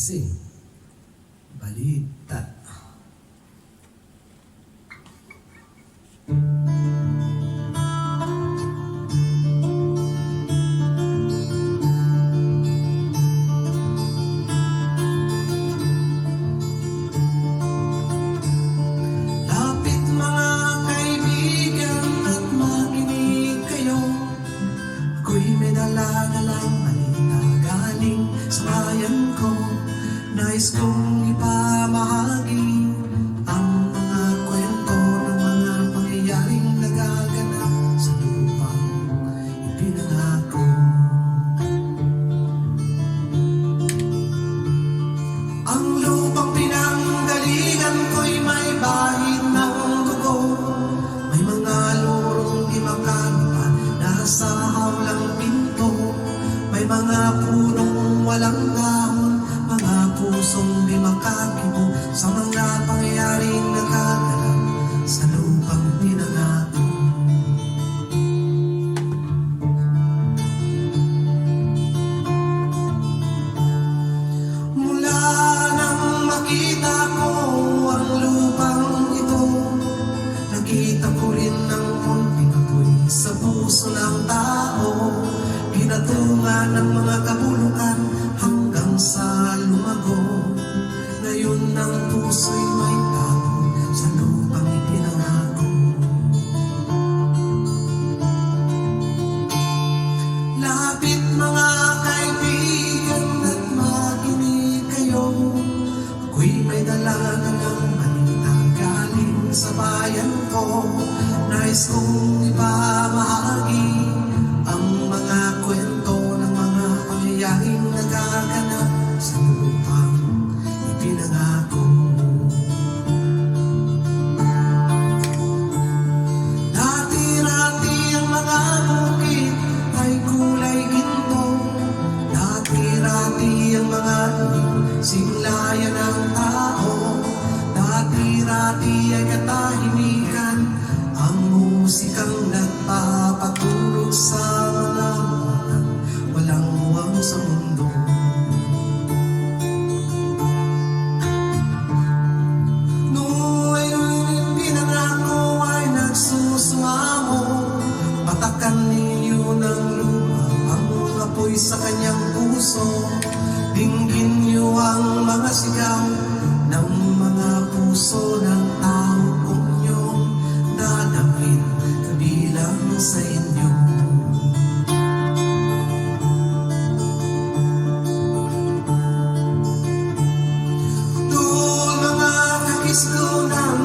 Sing balita. Lapit mga kaibigan at makinig kayo. Ako'y may dala-dalang balita galing sa bayan ko. Nais kong ipamahagi ang mga kwento ng mga pangyayaring nagaganap sa lupang ipinangako. Ang lupang pinanggalingan ko'y may bahid ng dugo. May mga lorong di makalipan nasa hawlang pinto. May mga punong walang dahon, mga pusong di makakibo sa mga pangyayaring nagaganap sa lupang pinangako. Mula nang makita ko ang lupang ito, nakita ko rin ang munting apoy sa puso ng tao. Pinatungan ng mga kabulukan hanggang sa lumago. Ngayon ang puso'y may tago sa lupang ipinangako. Lapit mga kaibigan at makinig kayo. Ako'y may dala-dalang balita galing sa bayan ko. Nais kong ipamahagi ang mga kwento ng mga pangyayaring nagaganap sa lupang ipinangako. Dati-rati ang mga bukid ay kulay ginto. Dati-rati ang mga iling singlayan ng tao. Dati-rati ay katahimikan ang musikang nagpapatulog sa mga batang walang huwang sa mundo. Noong pinangako ay nagsusumamo, patakan ninyo ng lupa ang apoy sa kanyang puso. Dinggin niyo ang mga sigaw ng mga puso ng tao kung inyong dadamhin kabilang sa inyo. Doon mga kakislo ng